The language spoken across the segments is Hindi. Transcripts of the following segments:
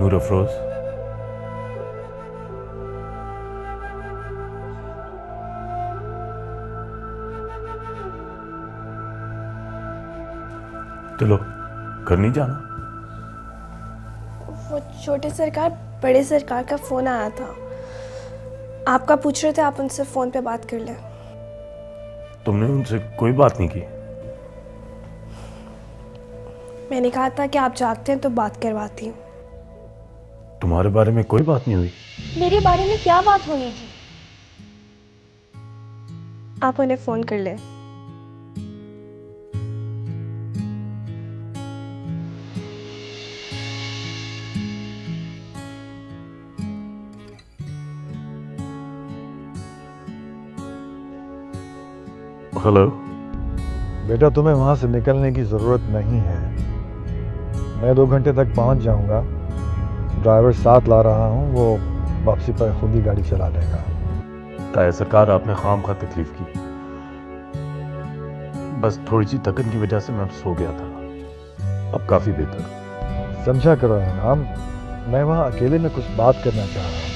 नूर अफरोज, चलो घर नहीं जाना? वो छोटे सरकार बड़े सरकार का फ़ोन आया था, आपका पूछ रहे थे, आप उनसे फ़ोन पे बात कर लें। तुमने उनसे कोई बात नहीं की? मैंने कहा था कि आप जागते हैं तो बात करवाती हूँ। तुम्हारे बारे में कोई बात नहीं हुई? मेरे बारे में क्या बात होनी थी? आप उन्हें फ़ोन कर लें। हेलो। बेटा, तुम्हें वहां से निकलने की जरूरत नहीं है। मैं 2 घंटे तक पहुंच जाऊंगा। ड्राइवर साथ ला रहा हूं, वो वापसी पर खुद ही गाड़ी चला लेगा। ताया सरकार, आपने खामखा तकलीफ की। बस थोड़ी सी थकन की वजह से मैं सो गया था। अब काफी बेहतर। समझा करो इनाम, मैं वहां अकेले में कुछ बात करना चाह रहा हूं।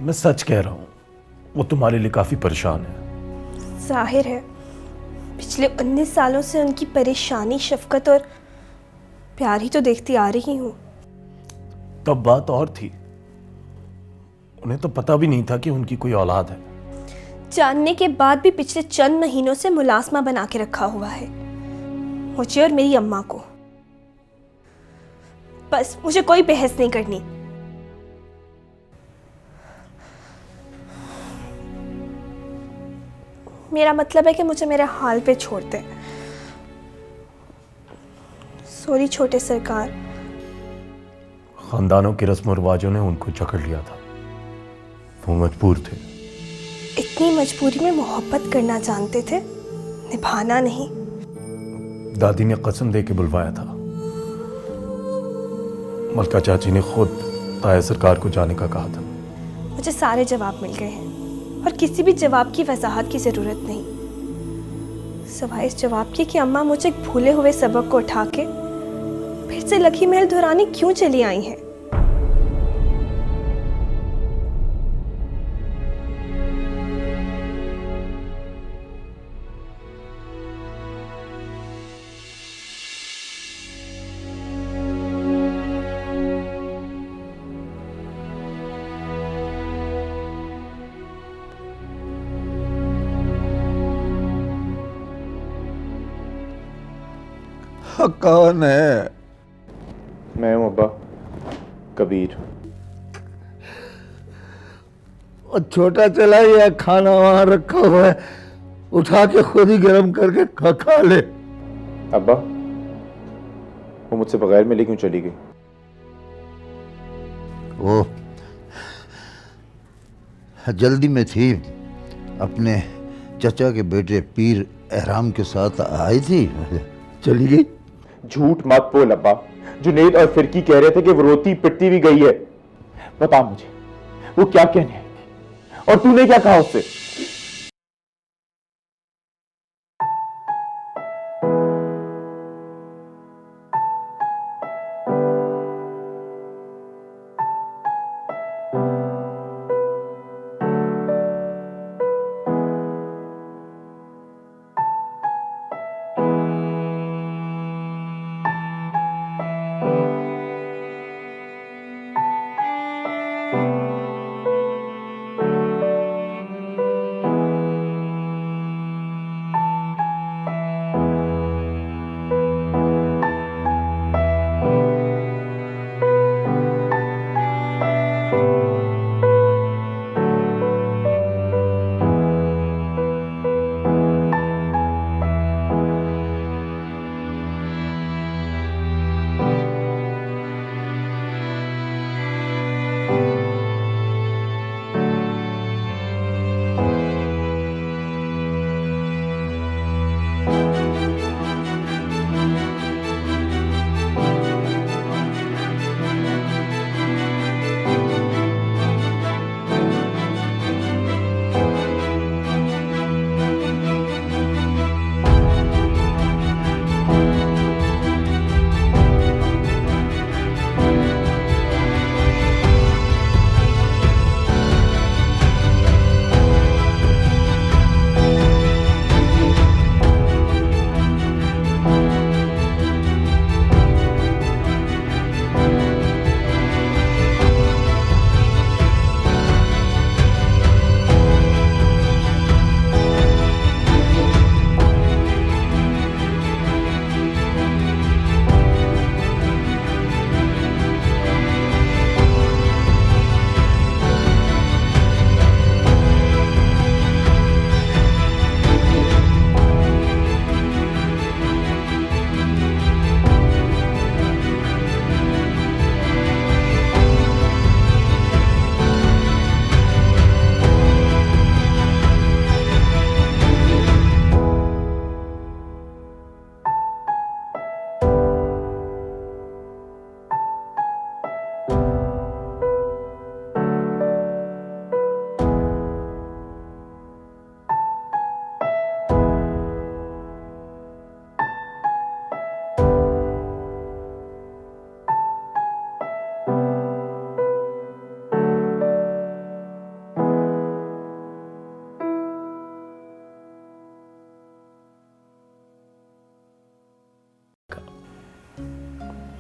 मैं सच कह रहा हूं, वो तुम्हारे लिए काफी परेशान है। जाहिर है, पिछले 19 सालों से उनकी परेशानी, शफकत और प्यार ही तो देखती आ रही हूँ। तब बात और थी, उन्हें तो पता भी नहीं था कि उनकी कोई औलाद है। जानने के बाद भी पिछले चंद महीनों से मुलाजमा बना के रखा हुआ है, मुझे और मेरी अम्मा को। बस मुझे कोई बहस नहीं करनी। मेरा मतलब है कि मुझे मेरे हाल पे छोड़ दे। सॉरी छोटे सरकार। खानदानों के रस्म और रिवाजों ने उनको जकड़ लिया था, वो मजबूर थे। इतनी मजबूरी में मोहब्बत करना जानते थे, निभाना नहीं। दादी ने कसम दे के बुलवाया था। मलका चाची ने खुद ताया सरकार को जाने का कहा था। मुझे सारे जवाब मिल गए हैं और किसी भी जवाब की वजाहत की ज़रूरत नहीं, सिवाय इस जवाब की कि अम्मा मुझे एक भूले हुए सबक को उठा के फिर से लकी महल दोहराने क्यों चली आई हैं। कौन है? मैं हूं अब्बा, कबीर। और छोटा चला या खाना वहां रखा हुआ है, उठा के खुद ही गर्म करके खा ले। अब्बा, वो मुझसे बगैर मिले क्यों चली गई? वो जल्दी में थी, अपने चचा के बेटे पीर एहराम के साथ आई थी, चली गई। झूठ मत बोल अब्बा। जुनेद और फिरकी कह रहे थे कि वो रोती पिटती भी गई है। बता मुझे, वो क्या कहने आई थी और तूने क्या कहा उससे?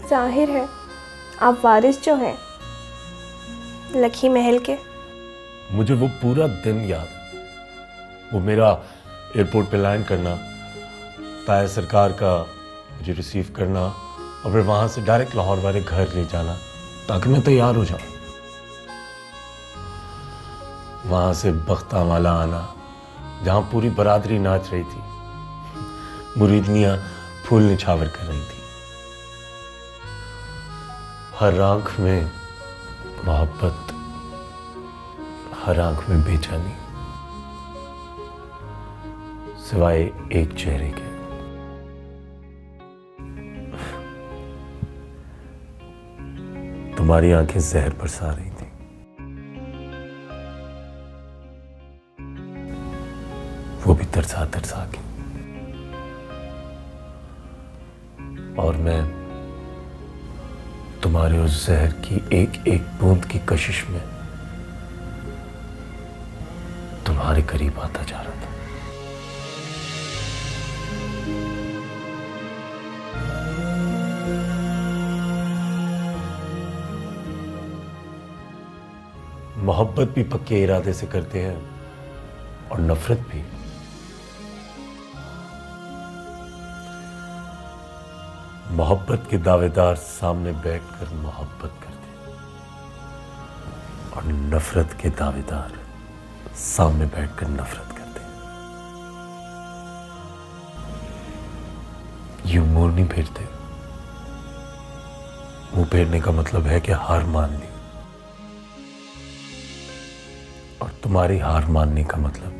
जाहिर है आप वारिस जो हैं लखी महल के। मुझे वो पूरा दिन याद है। वो मेरा एयरपोर्ट पे लैंड करना, ताया सरकार का मुझे रिसीव करना और फिर वहां से डायरेक्ट लाहौर वाले घर ले जाना ताकि मैं तैयार हो जाऊं। वहां से बख्ता वाला आना जहां पूरी बरादरी नाच रही थी, मुरीदनियां फूल निछावर कर रही थी, हर आंख में मोहब्बत, हर आंख में बेचैनी, सिवाय एक चेहरे के। तुम्हारी आंखें जहर बरसा रही थी। वो भी तरसा तरसा के। और मैं तुम्हारे उस जहर की एक एक बूंद की कशिश में तुम्हारे करीब आता जा रहा था। मोहब्बत भी पक्के इरादे से करते हैं और नफरत भी। मोहब्बत के दावेदार सामने बैठकर मोहब्बत करते हैं और नफरत के दावेदार सामने बैठकर नफरत करते हैं। यूं मुंह नहीं फेरते। मुंह फेरने का मतलब है कि हार मान ली, और तुम्हारी हार मानने का मतलब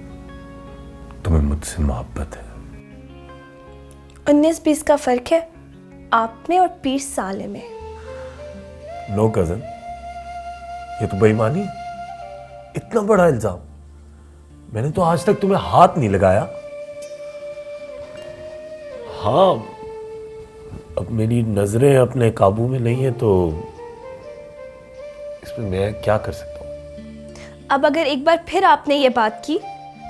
तुम्हें मुझसे मोहब्बत है। 19-20 का फर्क है आप में और पीर साले में। नो कजन, ये तो बेईमानी। इतना बड़ा इल्जाम मैंने तो आज तक तुम्हें हाथ नहीं लगाया। हाँ, अब मेरी नजरें अपने काबू में नहीं है तो इसमें मैं क्या कर सकता हूं। अब अगर एक बार फिर आपने ये बात की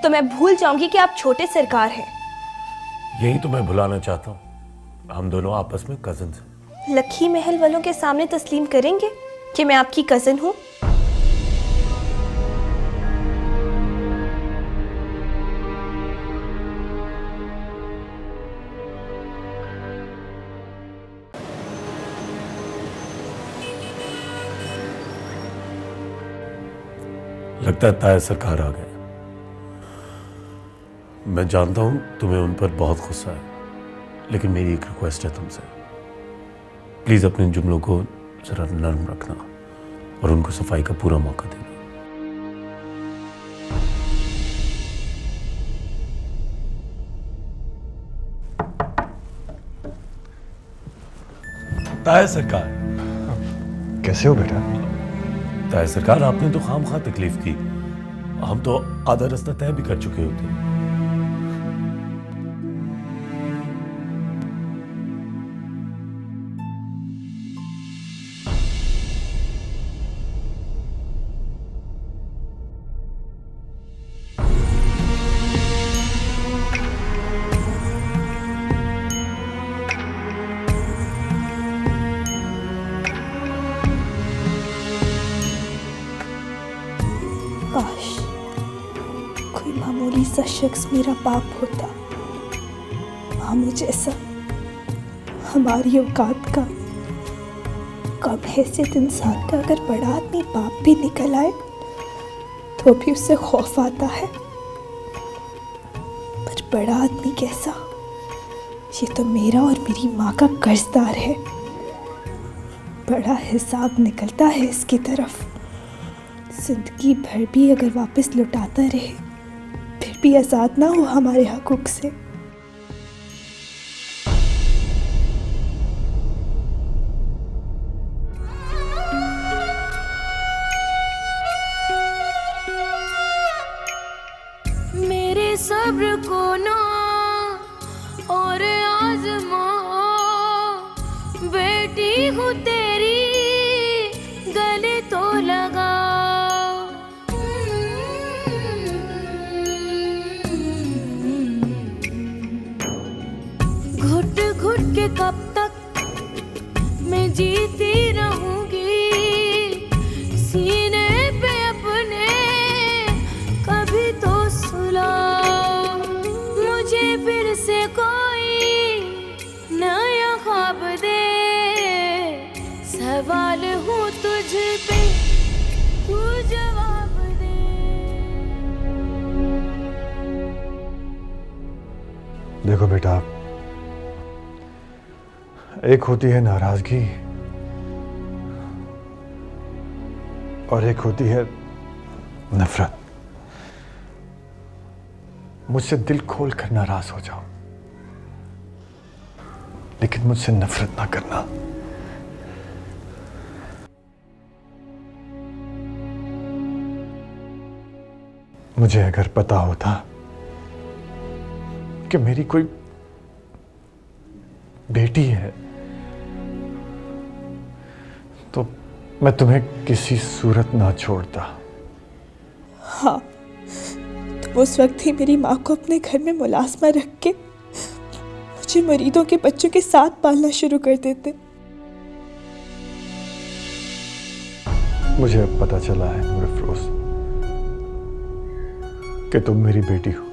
तो मैं भूल जाऊंगी कि आप छोटे सरकार हैं। यही तो मैं भुलाना चाहता हूं। हम दोनों आपस में कजन हैं। लखी महल वालों के सामने तस्लीम करेंगे कि मैं आपकी कजन हूं? लगता है ताया सरकार आ गए। मैं जानता हूं तुम्हें उन पर बहुत गुस्सा है, लेकिन मेरी एक रिक्वेस्ट है तुमसे। प्लीज अपने जुमलों को जरा नर्म रखना और उनको सफाई का पूरा मौका देना। ताया सरकार। कैसे हो बेटा? ताया सरकार, आपने तो खामखा तकलीफ की। हम तो आधा रास्ता तय भी कर चुके होते। काश कोई मामूली सा शख्स मेरा बाप होता, मामू जैसा, हमारी औकात का, कम हैसियत इंसान का। अगर बड़ा आदमी बाप भी निकल आए तो भी उससे खौफ आता है। पर बड़ा आदमी कैसा? ये तो मेरा और मेरी माँ का कर्जदार है। बड़ा हिसाब निकलता है इसकी तरफ। जिंदगी भर भी अगर वापस लौटाता रहे फिर भी आज़ाद ना हो हमारे हकूक से। मेरे सब्र को ना और आजमा, बेटी हूँ तेरी गले तो लगा। घुट घुट के कब तक मैं जीती रहूंगी सीने पे अपने, कभी तो सुला मुझे फिर से कोई नया ख्वाब दे। सवाल हूँ तुझ पे, तू जवाब दे। देखो बेटा, एक होती है नाराजगी और एक होती है नफरत। मुझसे दिल खोल कर नाराज हो जाओ, लेकिन मुझसे नफरत ना करना। मुझे अगर पता होता कि मेरी कोई बेटी है तो मैं तुम्हें किसी सूरत ना छोड़ता। हाँ, तुम उस वक्त ही मेरी माँ को अपने घर में मुलाजमा रख के मुझे मरीदों के बच्चों के साथ पालना शुरू कर देते। मुझे अब पता चला है नूर अफरोज कि तुम मेरी बेटी हो।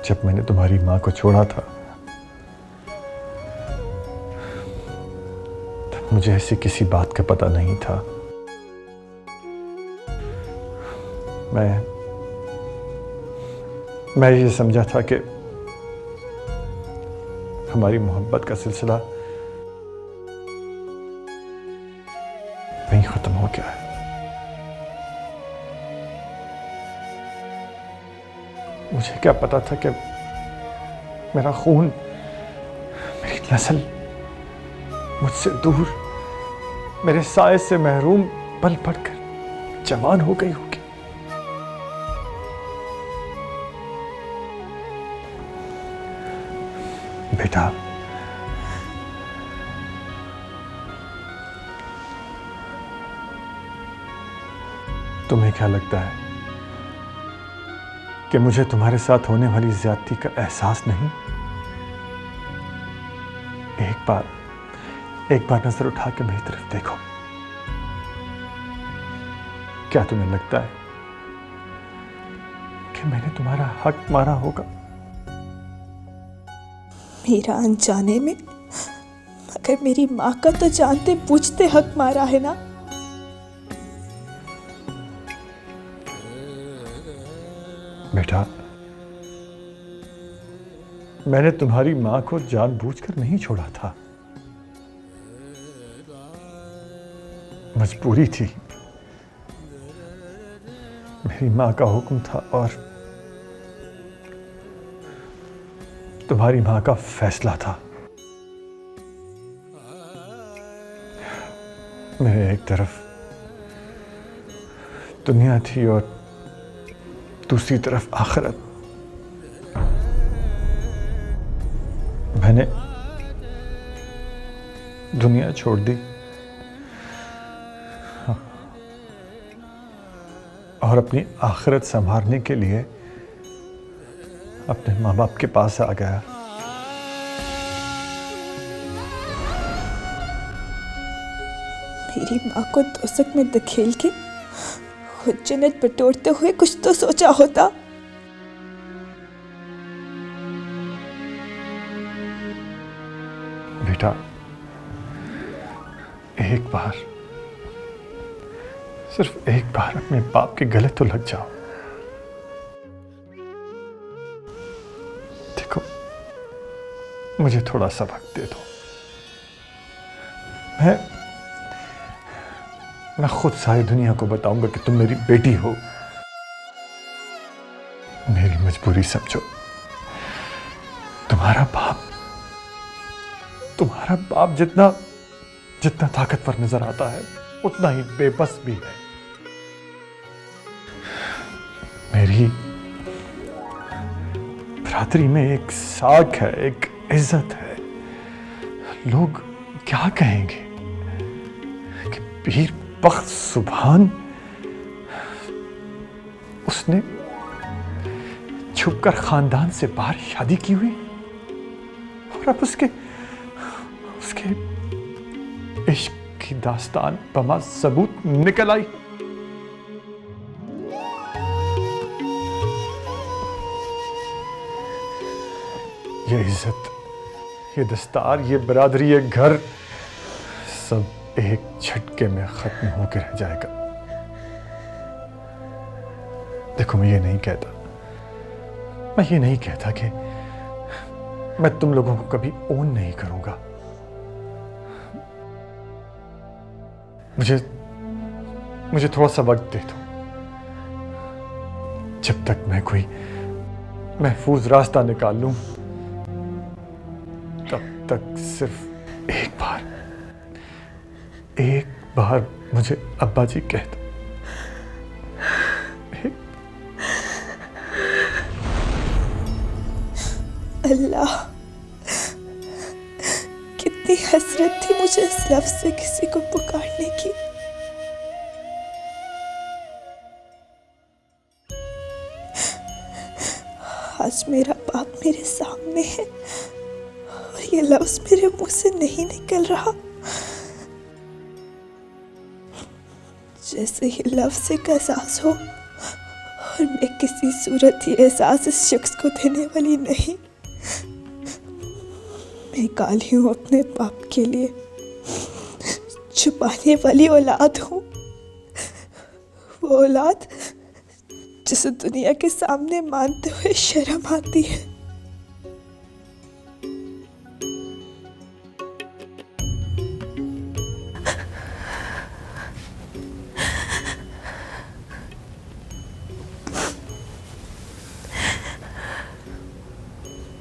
जब मैंने तुम्हारी माँ को छोड़ा था तब मुझे ऐसी किसी बात का पता नहीं था। मैं ये समझा था कि हमारी मोहब्बत का सिलसिला वहीं खत्म हो गया है। मुझे क्या पता था कि मेरा खून, मेरी नस्ल मुझसे दूर, मेरे साए से महरूम पल पड़कर जवान हो गई होगी। बेटा, तुम्हें क्या लगता है कि मुझे तुम्हारे साथ होने वाली ज्यादती का एहसास नहीं? एक बार नजर उठा के मेरी तरफ देखो। क्या तुम्हें लगता है कि मैंने तुम्हारा हक मारा होगा? मेरा अनजाने में, मगर मेरी माँ का तो जानते बूझते हक मारा है ना। बेटा, मैंने तुम्हारी मां को जानबूझकर नहीं छोड़ा था, मजबूरी थी। मेरी मां का हुक्म था और तुम्हारी मां का फैसला था। मेरे एक तरफ दुनिया थी और दूसरी तरफ आखिरत। मैंने दुनिया छोड़ दी और अपनी आखिरत संभालने के लिए अपने माँ बाप के पास आ गया। मेरी माँ को दोजख में धकेल के खुद जन्नत बटोरते हुए कुछ तो सोचा होता। बेटा, एक बार, सिर्फ एक बार अपने बाप के गले तो लग जाओ। देखो, मुझे थोड़ा सबक दे दो। मैं खुद सारी दुनिया को बताऊंगा कि तुम मेरी बेटी हो। मेरी मजबूरी समझो। तुम्हारा बाप जितना ताकतवर नजर आता है उतना ही बेबस भी है। मेरी बरादरी में एक साख है, एक इज्जत है। लोग क्या कहेंगे कि पीर बख्त सुभान, उसने छुपकर खानदान से बाहर शादी की हुई और अब उसके कि इश्क की दास्तान बमा सबूत निकल आई। ये इज्जत, ये दस्तार, ये बरादरी, ये घर सब एक झटके में खत्म होकर रह जाएगा। देखो, मैं ये नहीं कहता कि मैं तुम लोगों को कभी ओन नहीं करूंगा। मुझे थोड़ा सा वक्त दे दो। जब तक मैं कोई महफूज रास्ता निकाल लूं, तब तक सिर्फ एक बार मुझे अब्बा जी कह दो। अल्लाह, कितनी हसरत थी मुझे इस लफ्ज से किसी को पुकारने की। आज मेरा बाप मेरे सामने है और ये लफ्ज मेरे मुंह से नहीं निकल रहा। जैसे ये लफ्ज एक एहसास हो और मैं किसी सूरत ये एहसास इस शख्स को देने वाली नहीं। मैं काली हूँ अपने बाप के लिए, छुपाने वाली औलाद हूँ। वो औलाद जिसे दुनिया के सामने मानते हुए शर्म आती है।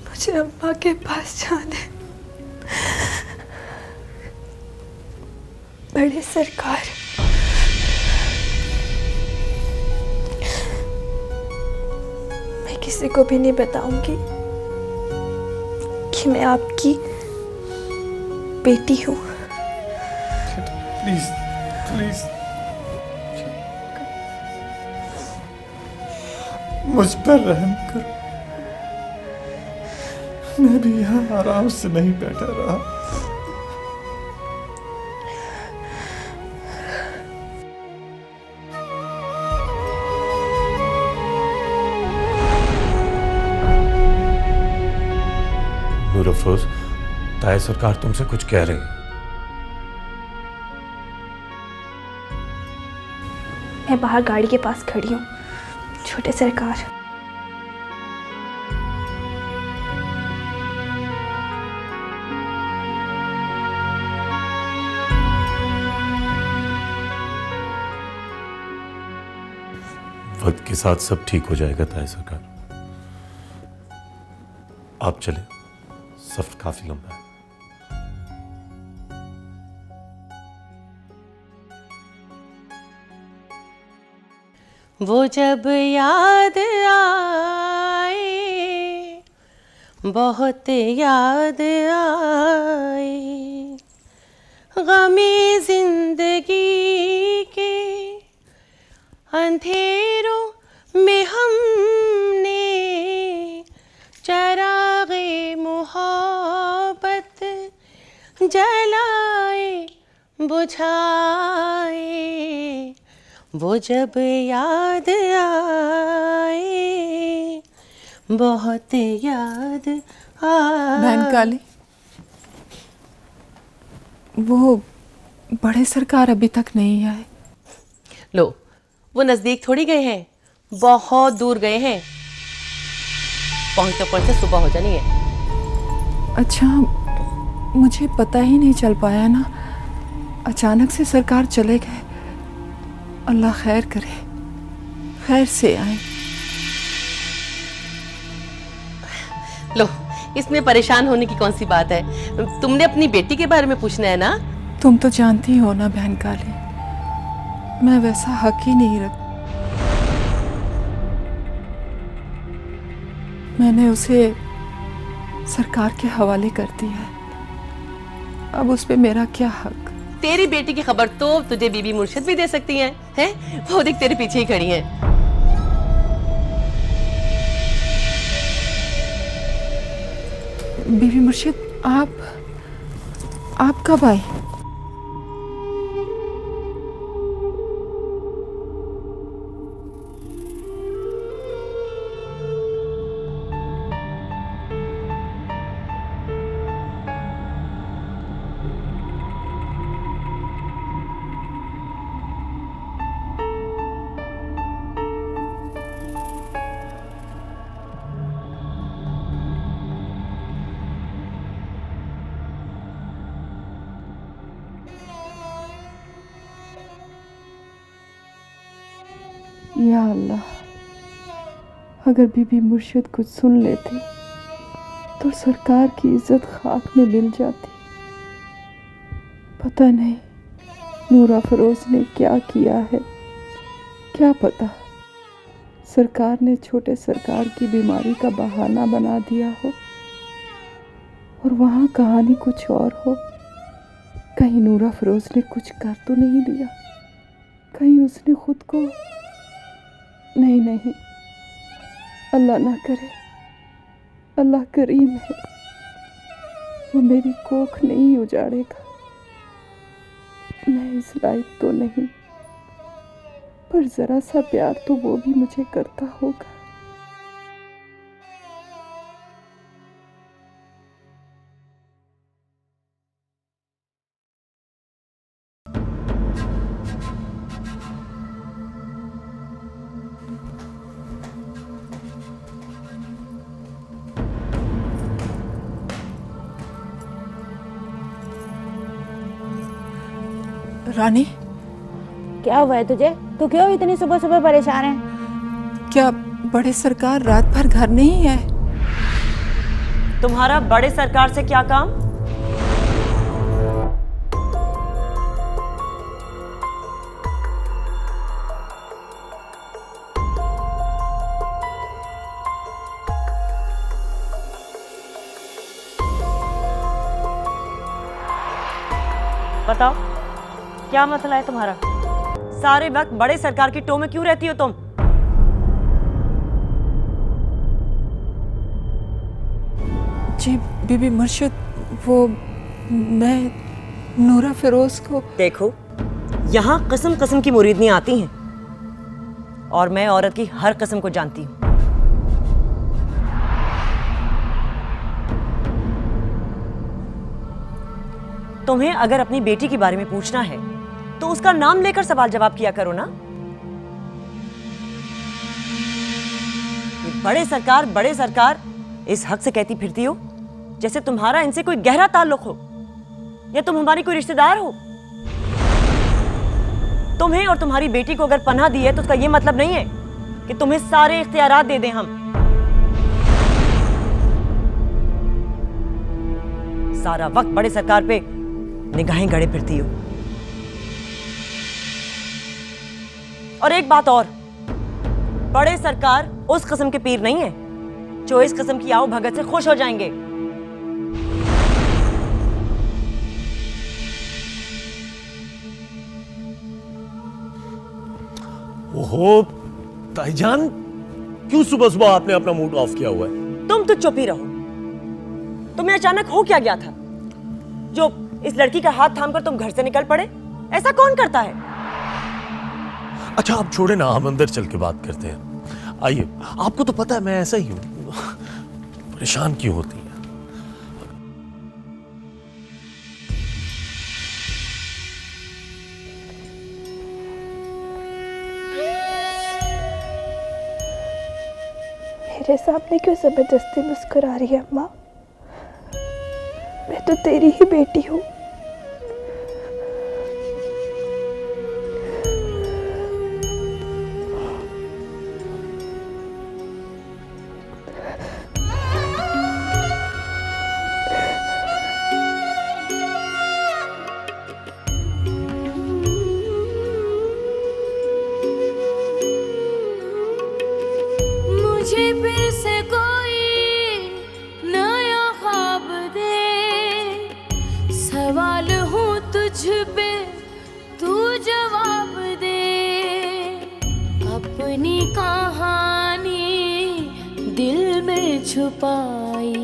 मुझे अम्मा के पास जाना है। बड़े सरकार, मैं किसी को भी नहीं बताऊंगी कि मैं आपकी बेटी हूँ। प्लीज प्लीज मुझ पर रहम करो। मैं भी यहाँ आराम से नहीं बैठा रहा। नूर अफरोज, ताया सरकार तुमसे कुछ कह रही है। मैं बाहर गाड़ी के पास खड़ी हूँ। छोटे सरकार, वक्त के साथ सब ठीक हो जाएगा ताया सरकार। आप चले, सफर काफी लंबा है। वो जब याद आए, बहुत याद आए, गमे जिंदगी के अंधेरों में हमने चरागे मोहब्बत जलाए बुझाए। वो जब याद आए, बहुत याद आए। बहन काली, वो बड़े सरकार अभी तक नहीं आए। लो, वो नजदीक थोड़ी गए हैं, बहुत दूर गए हैं। पहुंचते सुबह हो जानी है। अच्छा, मुझे पता ही नहीं चल पाया ना, अचानक से सरकार चले गए। अल्लाह खैर करे, खैर से आए। लो, इसमें परेशान होने की कौन सी बात है? तुमने अपनी बेटी के बारे में पूछना है ना? तुम तो जानती हो ना बहन काली, मैं वैसा हक ही नहीं रख। मैंने उसे सरकार के हवाले कर दिया है। अब उस पे मेरा क्या हक? तेरी बेटी की खबर तो तुझे बीबी मुर्शिद भी दे सकती हैं, हैं? वो देख तेरे पीछे ही खड़ी हैं। बीबी मुर्शिद, आप आप कब आए? या अल्लाह, अगर बीबी मुर्शिद कुछ सुन लेती तो सरकार की इज्जत खाक में मिल जाती। पता नहीं नूरा फरोज ने क्या किया है, क्या पता सरकार ने छोटे सरकार की बीमारी का बहाना बना दिया हो और वहाँ कहानी कुछ और हो। कहीं नूरा फरोज ने कुछ कर तो नहीं दिया, कहीं उसने खुद को। नहीं नहीं, अल्लाह ना करे, अल्लाह करीम है, वो मेरी कोख नहीं उजाड़ेगा। मैं इस लायक तो नहीं, पर जरा सा प्यार तो वो भी मुझे करता होगा। रानी, क्या हुआ है तुझे? तू क्यों इतनी सुबह सुबह परेशान है? क्या बड़े सरकार रात भर घर नहीं है? तुम्हारा बड़े सरकार से क्या काम? बताओ, क्या मसला है तुम्हारा? सारे वक्त बड़े सरकार की टो में क्यों रहती हो तुम? जी बीबी मुर्शिद, वो मैं नूरा फिरोज को। देखो, यहाँ किस्म किस्म की मुरीदनी आती हैं और मैं औरत की हर किस्म को जानती हूँ। तुम्हें अगर अपनी बेटी के बारे में पूछना है तो उसका नाम लेकर सवाल जवाब किया करो ना। ये बड़े सरकार इस हक से कहती फिरती हो जैसे तुम्हारा इनसे कोई गहरा ताल्लुक हो या तुम हमारी कोई रिश्तेदार हो। तुम्हें और तुम्हारी बेटी को अगर पनाह दी है तो उसका यह मतलब नहीं है कि तुम्हें सारे इख्तियारात दे दें हम। सारा वक्त बड़े सरकार पे निगाहें गड़े फिरती हो। और एक बात और, बड़े सरकार उस किस्म के पीर नहीं है जो इस किस्म की आओ भगत से खुश हो जाएंगे। ओहो ताईजान, क्यों सुबह सुबह आपने अपना मूड ऑफ किया हुआ है? तुम तो चुप ही रहो। तुम्हें अचानक हो क्या गया था जो इस लड़की का हाथ थामकर तुम घर से निकल पड़े? ऐसा कौन करता है? अच्छा आप छोड़े ना, हम अंदर चल के बात करते हैं। आइए, आपको तो पता है मैं ऐसा ही हूं, परेशान क्यों होती है? मेरे सामने क्यों जबरदस्ती मुस्कुरा रही है अम्मा? मैं तो तेरी ही बेटी हूँ। मुझे फिर से कोई नया ख्वाब दे, सवाल हूँ तुझ पे तू जवाब दे। अपनी कहानी दिल में छुपाई,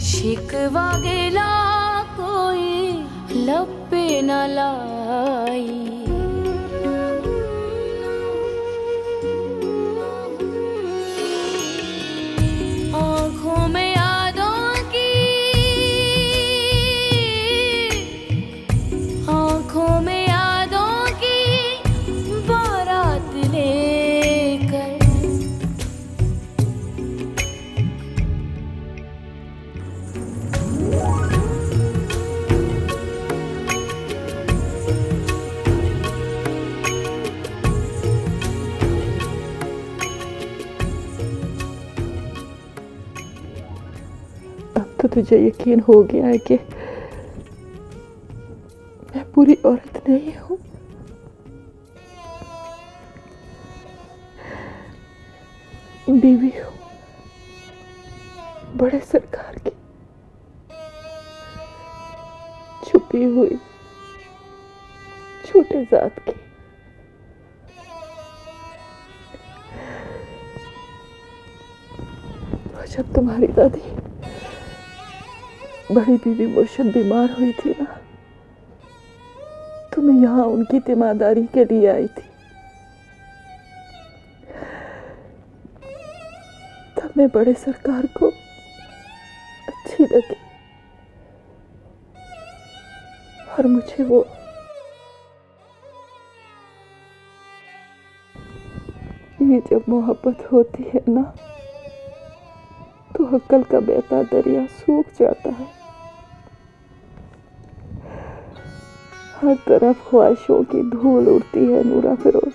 शिकवा गिला कोई लब पे न लाई। आँखों में यादों की, आँखों में यादों की बारात लेकर तो तुझे यकीन हो गया है कि मैं बुरी औरत नहीं हूं। बीवी हूं बड़े सरकार की, छुपी हुई छोटे जात की। और जब तुम्हारी दादी बड़ी बीबी मुर्शिद बीमार हुई थी ना, तो मैं यहाँ उनकी तीमारदारी के लिए आई थी। तब मैं बड़े सरकार को अच्छी लगी और मुझे वो ये जब मोहब्बत होती है ना, तो अक्ल का बहता दरिया सूख जाता है। हर तरफ ख्वाहिशों की धूल उड़ती है नूरा फिरोज,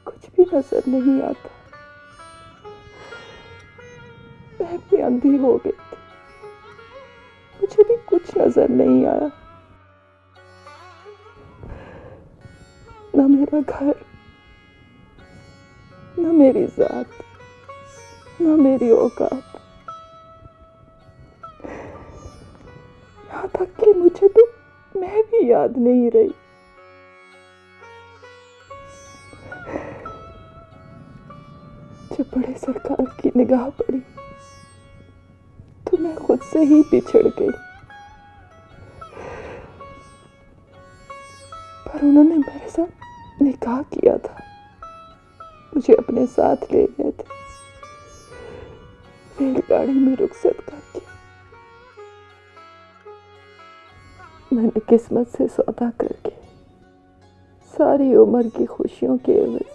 कुछ भी नजर नहीं आता। मैं भी अंधी हो गई थी, मुझे भी कुछ नजर नहीं आया, न मेरा घर, न मेरी जात, न मेरी औकात। यहाँ तक कि मुझे तो मैं भी याद नहीं रही। जब बड़े सरकार की निगाह पड़ी तो मैं खुद से ही पिछड़ गई, पर उन्होंने मेरे साथ निकाह किया था, मुझे अपने साथ ले गए थे रेलगाड़ी में रुखसत करके। मैंने किस्मत से सौदा करके सारी उम्र की खुशियों के एवज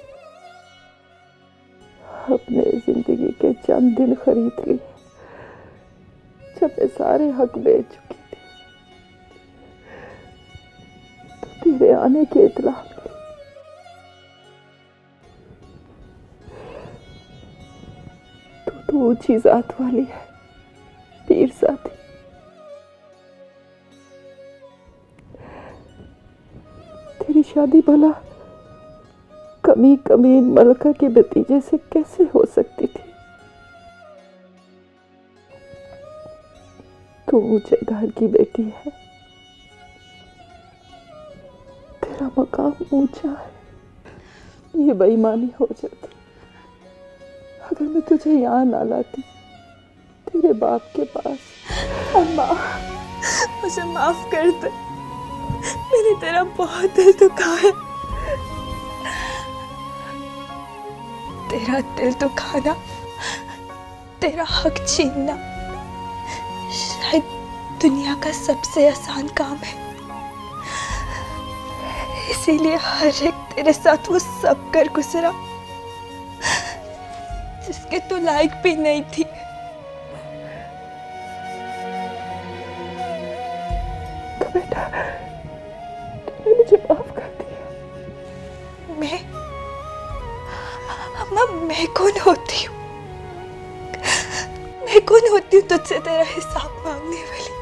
अपने जिंदगी के चंद दिन खरीद लिए, जब मैं सारे हक बेच चुकी थी। तो तेरे आने की इत्तला मिली। तू तो ऊंची जात वाली है, पीर साथी। तेरी शादी भला कमी कमीन मलका के भतीजे से कैसे हो सकती थी? तू ऊंचे घर की बेटी है, तेरा मकाम ऊंचा है। ये बेईमानी हो जाती अगर मैं तुझे यहाँ ना लाती तेरे बाप के पास। अम्मा, मुझे माफ कर दे, मैंने तेरा बहुत दिल दुखा है। तेरा दिल दुखाना, तेरा हक छीनना शायद दुनिया का सबसे आसान काम है। इसीलिए हर एक तेरे साथ वो सब कर गुजरा जिसके तू लायक भी नहीं थी। तो बेटा तूने मुझे माफ कर दिया। मैं अम्मा, मैं कौन होती हूँ? मैं कौन होती हूँ तुझसे तेरा हिसाब मांगने वाली?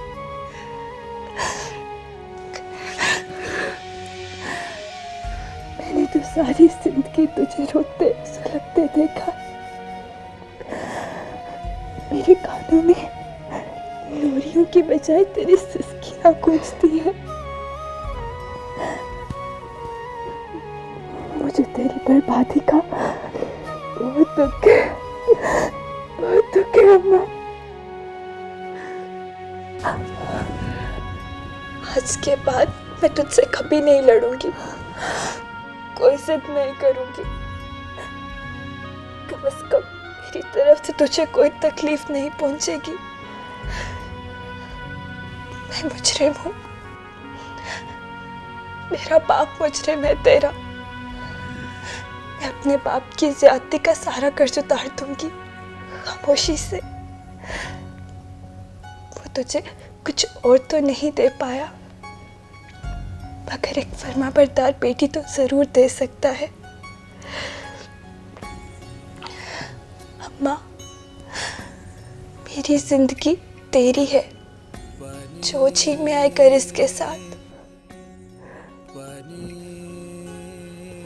मैंने तो सारी जिंदगी तुझे रोते सुलगते देखा। मेरे कानों में लोरियों की बजाय तेरी सिसकियां गूंजती है। मुझे तेरी बर्बादी का बहुत दुख है, बहुत दुख है अम्मा। आज के बाद मैं तुझसे कभी नहीं लड़ूंगी, कोई जिद नहीं करूंगी। कम से कम मेरी तरफ से तुझे कोई तकलीफ नहीं पहुंचेगी। मैं मुजरिम हूँ, मेरा बाप मुजरिम है तेरा। मैं अपने बाप की ज्यादती का सारा कर्ज उतार दूंगी खामोशी से। वो तुझे कुछ और तो नहीं दे पाया, मगर एक फर्माबरदार बेटी तो जरूर दे सकता है। अम्मा, मेरी जिंदगी तेरी है, जो जी में आए कर इसके साथ।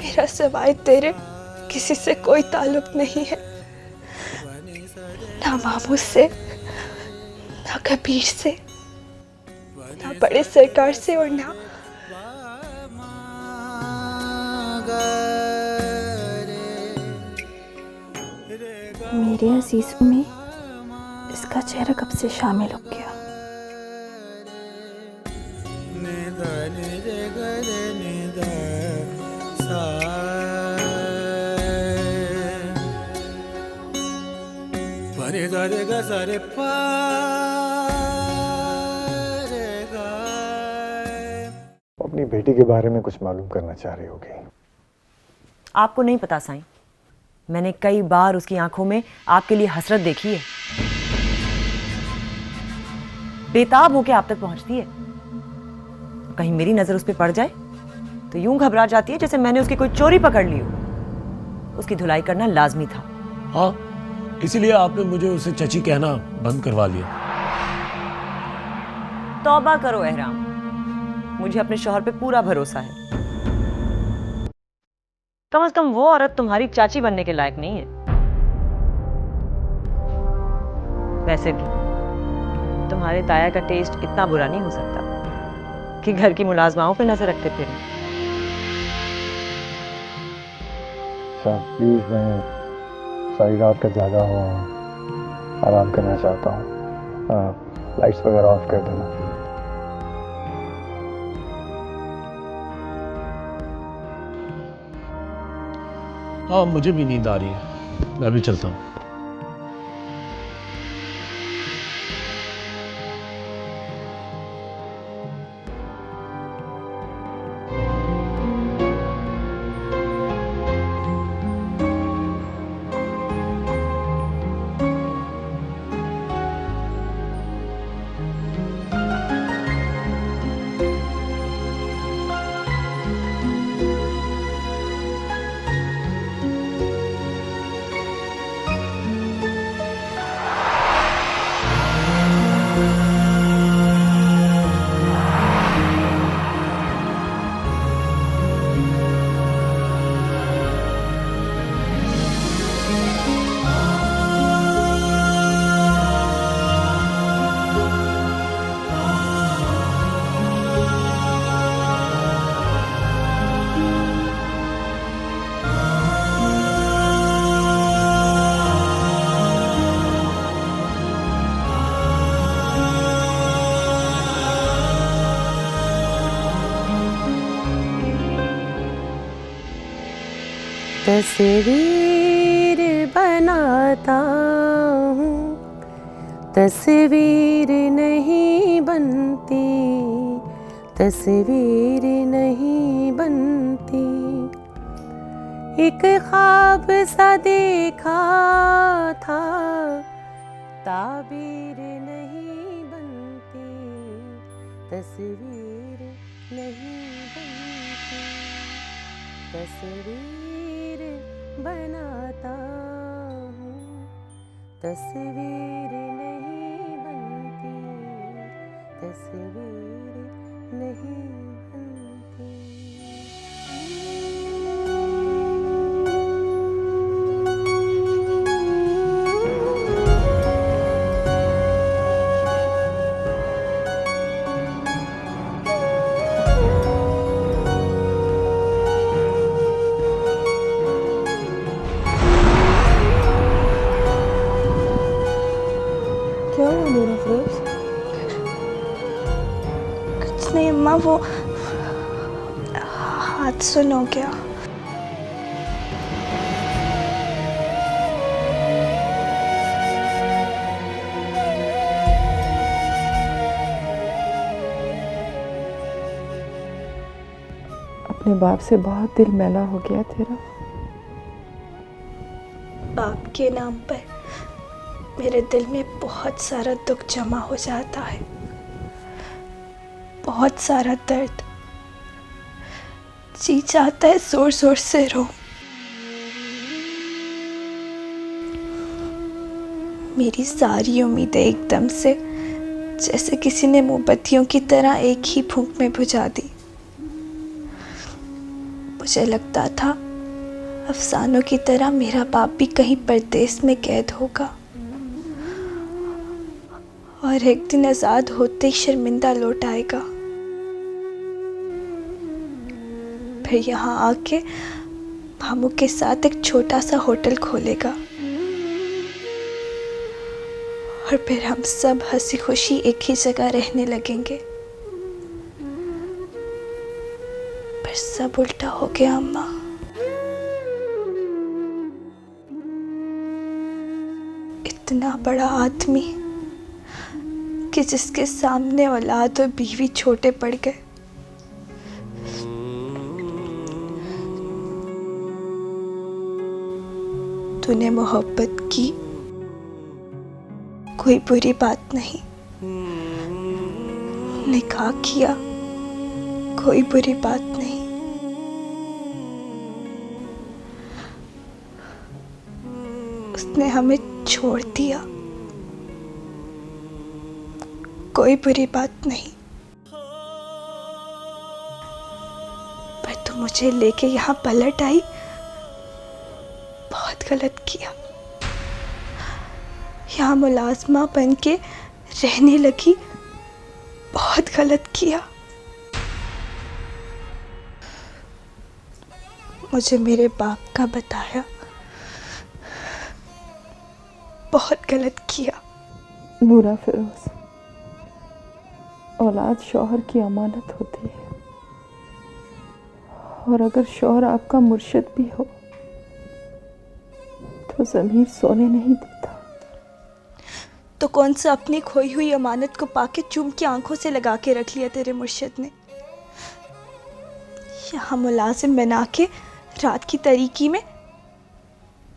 मेरा सिवाय तेरे किसी से कोई ताल्लुक नहीं है, ना मामू से, ना कबीर से, ना बड़े सरकार से, और ना मेरे अजीजों में इसका चेहरा कब से शामिल हो गया। अपनी बेटी के बारे में कुछ मालूम करना चाह रही होगी। आपको नहीं पता साईं, मैंने कई बार उसकी आंखों में आपके लिए हसरत देखी है। बेताब होके आप तक पहुंचती है। कहीं मेरी नजर उस पर पड़ जाए तो यूं घबरा जाती है जैसे मैंने उसकी कोई चोरी पकड़ ली हो। उसकी धुलाई करना लाजमी था। हाँ, इसीलिए आपने मुझे उसे चची कहना बंद करवा लिया। तौबा करो एहराम, मुझे अपने शौहर पे पूरा भरोसा है। कम से कम वो औरत तुम्हारी चाची बनने के लायक नहीं है। वैसे भी तुम्हारे ताया का टेस्ट इतना बुरा नहीं हो सकता कि घर की मुलाजमाओं पे नजर रखते फिरें। प्लीज, मैं सारी रात का जागा हुआ आराम करना चाहता हूँ। लाइट्स वगैरह ऑफ कर देना। हाँ, मुझे भी नींद आ रही है, मैं भी चलता हूँ। तस्वीर बनाता हूँ, तस्वीर नहीं बनती, तस्वीर नहीं बनती। एक ख्वाब सा देखा था, ताबीर नहीं बनती, तस्वीर नहीं बनती। तस्वीर बनाता हूँ, तस्वीर नहीं बनती, तस्वीर नहीं बनती। क्या हुआ नूर अफरोज? नहीं अम्मा, वो हाथ सुन हो गया। अपने बाप से बहुत दिल मैला हो गया तेरा। बाप के नाम पर मेरे दिल में बहुत सारा दुख जमा हो जाता है, बहुत सारा दर्द। जी चाहता है जोर जोर से रो। मेरी सारी उम्मीदें एकदम से जैसे किसी ने मोमबत्तियों की तरह एक ही फूंक में बुझा दी। मुझे लगता था अफसानों की तरह मेरा बाप भी कहीं परदेश में कैद होगा और एक दिन आजाद होते ही शर्मिंदा लौट आएगा। फिर यहाँ आके मामू के साथ एक छोटा सा होटल खोलेगा और फिर हम सब हंसी खुशी एक ही जगह रहने लगेंगे। पर सब उल्टा हो गया अम्मा। इतना बड़ा आदमी कि जिसके सामने औलाद और बीवी छोटे पड़ गए। तूने मोहब्बत की, कोई बुरी बात नहीं। निकाह किया, कोई बुरी बात नहीं। उसने हमें छोड़ दिया, कोई बुरी बात नहीं। पर तू मुझे लेके यहाँ पलट आई, बहुत गलत किया। यहाँ मुलाजमा बन के रहने लगी, बहुत गलत किया। मुझे मेरे बाप का बताया, बहुत गलत किया। नूरा फिरोज, औलाद शौहर की अमानत होती है, और अगर शौहर आपका मुर्शिद भी हो तो ज़मीर सोने नहीं देता। तो कौन सा अपनी खोई हुई अमानत को पाके चूम के आंखों से लगा के रख लिया तेरे मुर्शिद ने? यहाँ मुलाजिम बना के रात की तारीकी में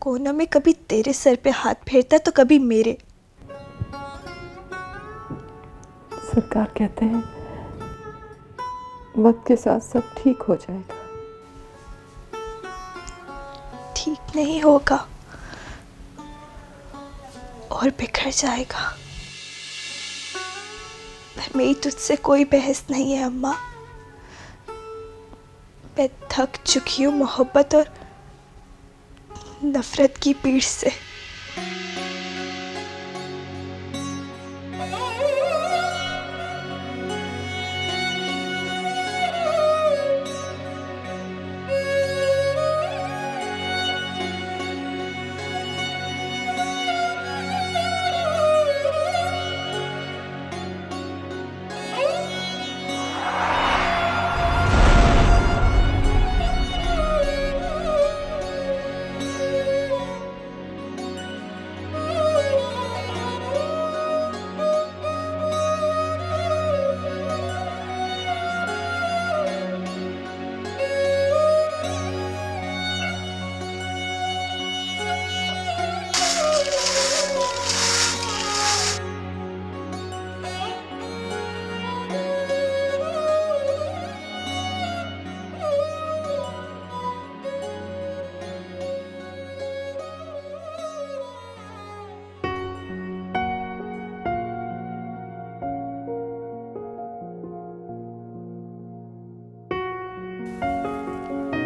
कोनों में कभी तेरे सर पे हाथ फेरता तो कभी मेरे। सरकार कहते हैं वक्त के साथ सब ठीक हो जाएगा। ठीक नहीं होगा और बिखर जाएगा। पर मेरी तुझसे कोई बहस नहीं है अम्मा। मैं थक चुकी हूँ मोहब्बत और नफरत की पीड़ से।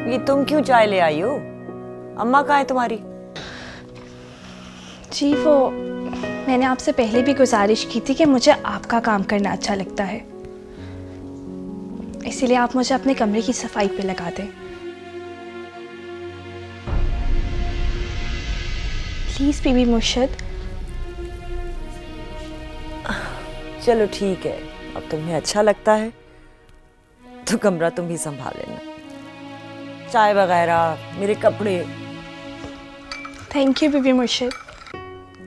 ये तुम क्यों चाय ले आई हो? अम्मा कहाँ है तुम्हारी? जी वो मैंने आपसे पहले भी गुजारिश की थी कि मुझे आपका काम करना अच्छा लगता है, इसीलिए आप मुझे अपने कमरे की सफाई पे लगा दें। प्लीज बीबी मुर्शिद। चलो ठीक है, अब तुम्हें अच्छा लगता है तो कमरा तुम ही संभाल लेना, चाय वगैरह, मेरे कपड़े। थैंक यू बीबी मुर्शिद।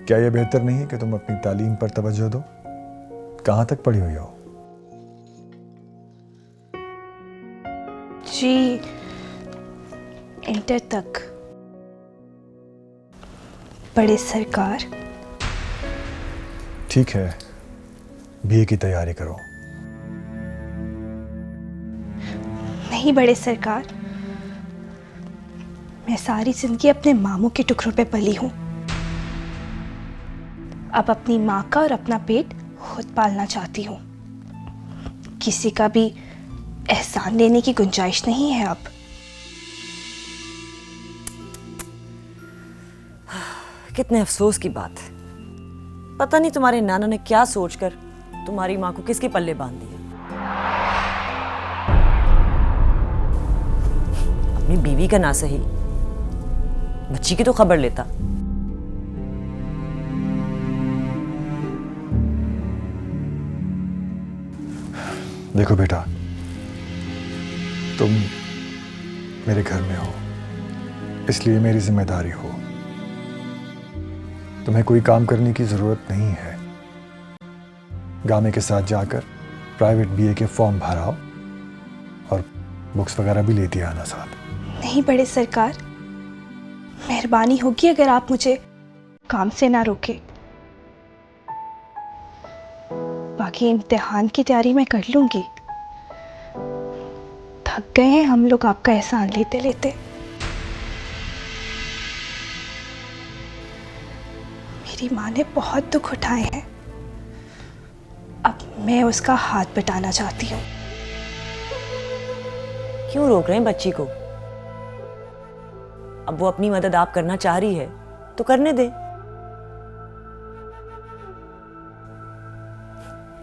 क्या यह बेहतर नहीं है कि तुम अपनी तालीम पर तवज्जो दो? कहाँ तक पढ़ी हुई हो? जी, इंटर तक। बड़े सरकार। ठीक है, बीए की तैयारी करो। नहीं बड़े सरकार, मैं सारी जिंदगी अपने मामू के टुकड़ों पे पली हूं। अब अपनी माँ का और अपना पेट खुद पालना चाहती हूँ। किसी का भी एहसान लेने की गुंजाइश नहीं है अब। कितने अफसोस की बात है। पता नहीं तुम्हारे नाना ने क्या सोचकर तुम्हारी माँ को किसके पल्ले बांध दिया। अपनी बीवी का ना सही, बच्ची की तो खबर लेता। देखो बेटा, तुम मेरे घर में हो, इसलिए मेरी जिम्मेदारी हो। तुम्हें कोई काम करने की जरूरत नहीं है। गामे के साथ जाकर प्राइवेट बीए के फॉर्म भराओ और बुक्स वगैरह भी लेती आना साथ। नहीं बड़े सरकार, मेहरबानी होगी अगर आप मुझे काम से ना रोके। बाकी इम्तिहान की तैयारी मैं कर लूंगी। थक गए हैं हम लोग आपका एहसान लेते लेते। मेरी माँ ने बहुत दुख उठाए हैं, अब मैं उसका हाथ बटाना चाहती हूँ। क्यों रोक रहे हैं बच्ची को? अब वो अपनी मदद आप करना चाह रही है तो करने दे।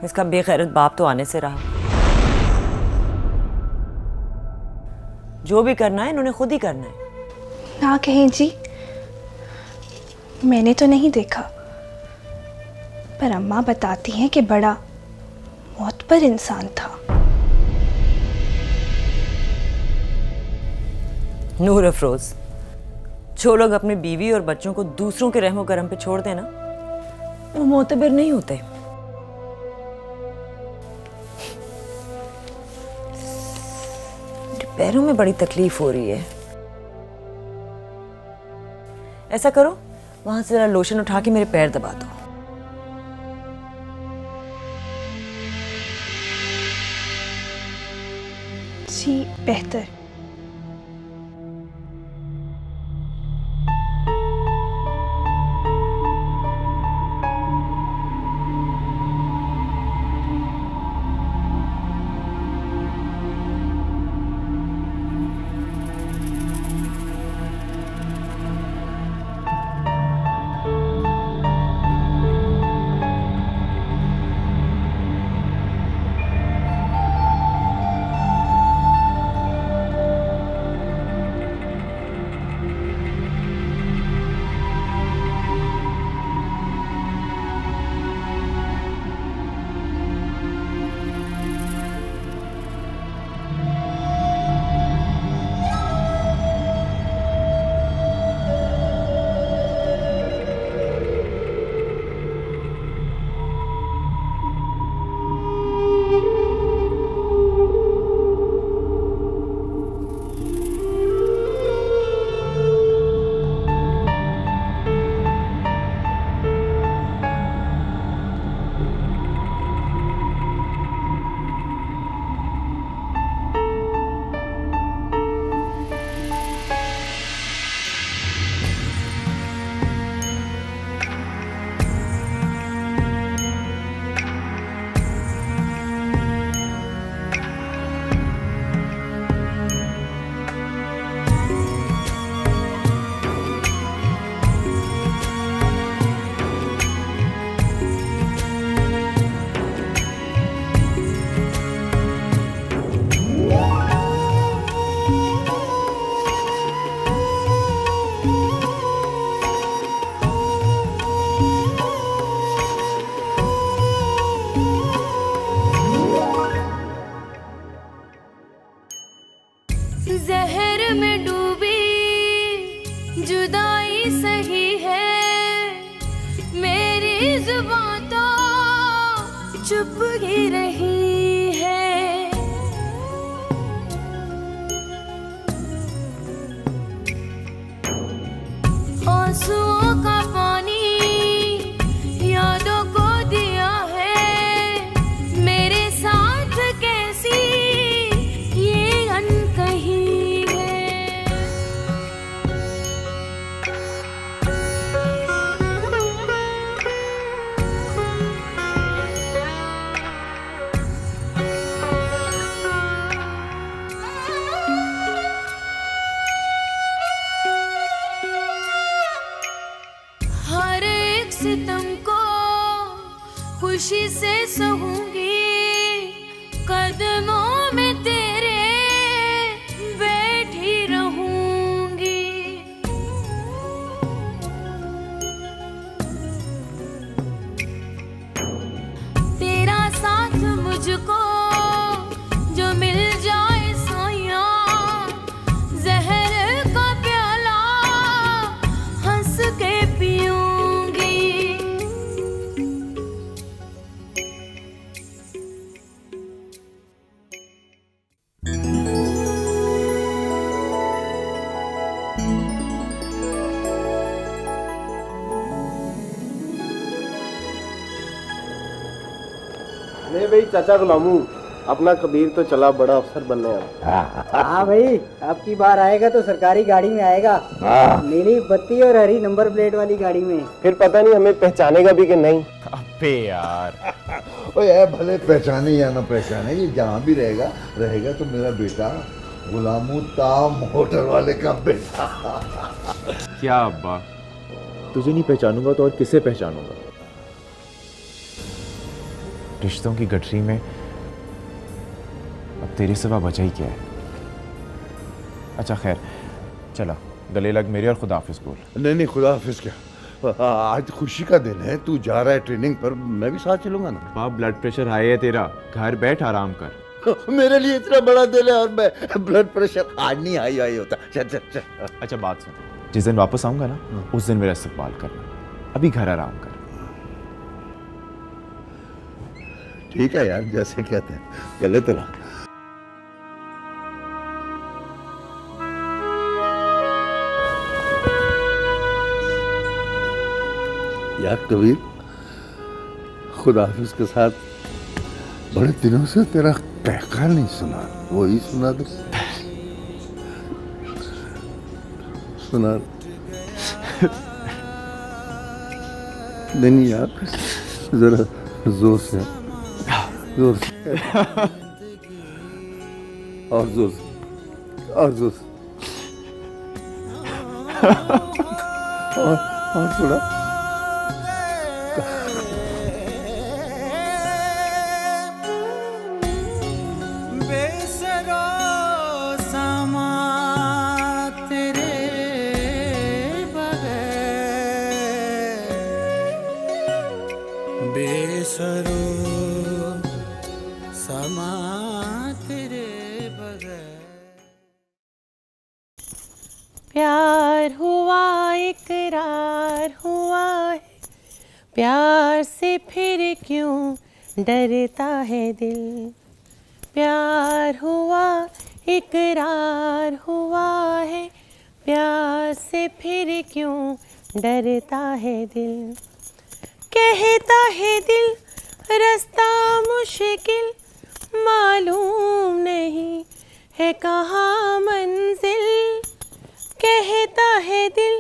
इसका बेगैरत बाप तो आने से रहा। जो भी करना है इन्होंने खुद ही करना है। ना कहें जी, मैंने तो नहीं देखा, पर अम्मा बताती हैं कि बड़ा मौत पर इंसान था। नूर अफरोज, जो लोग अपनी बीवी और बच्चों को दूसरों के रहमो करम पे छोड़ देना, वो मोतबर नहीं होते। पैरों में बड़ी तकलीफ हो रही है। ऐसा करो, वहां से जरा लोशन उठा के मेरे पैर दबा दो। जी बेहतर। मेरी जुबान तो चुप ही रही है। आंसुओं का पानी यादों को दिया है, मेरे साथ कैसी ये अनकही है। हर एक सितम को खुशी से सहूंगी, कदमों में तेरे बैठी रहूंगी। तेरा साथ मुझको जो मिल जाए साया, जहर का प्याला हंस के पीऊंगी। नहीं भाई चाचा को लामू, अपना कबीर तो चला बड़ा अफसर बनने अब। हाँ भाई, अब की बार आएगा तो सरकारी गाड़ी में आएगा, नीली बत्ती और हरी नंबर प्लेट वाली गाड़ी में। फिर पता नहीं हमें पहचानेगा भी कि नहीं। अबे यार, ओए भले पहचाने या ना पहचाने, ये जहाँ भी रहेगा रहेगा तो मेरा बेटा, गुलामू ताम होटल वाले का बेटा। क्या अब्बा, तुझे नहीं पहचानूंगा तो और किसे पहचानूंगा? रिश्तों की गठरी में अब तेरे सिवा बचा ही क्या है? अच्छा खैर, चला गले लग मेरे और खुदा हाफिज बोल। नहीं नहीं, खुदा हाफिज क्या, आज खुशी का दिन है, तू जा रहा है ट्रेनिंग पर, मैं भी साथ चलूंगा ना। बाप ब्लड प्रेशर हाई है तेरा, घर बैठ आराम कर। मेरे लिए इतना बड़ा दिल है और मैं ब्लड प्रेशर आज नहीं हाई होता। चल चल चल। अच्छा बात सुन, जिस दिन वापस आऊंगा ना उस दिन मेरा इस्तकबाल करना, अभी घर आराम कर। ठीक है यार, जैसे कहते हैं, चले तेरा। यार कबीर, खुदा हाफिज के साथ बड़े दिनों से तेरा कहका नहीं सुना, वही सुना दे। सुना नहीं यार, जरा जोर से, जोर से और जोर से, और जोर से, और थोड़ा। प्यार हुआ इकरार हुआ है, प्यार से फिर क्यों डरता है दिल। प्यार हुआ इकरार हुआ है, प्यार से फिर क्यों डरता है दिल। कहता है दिल रास्ता मुश्किल, मालूम नहीं है कहाँ मंजिल। कहता है दिल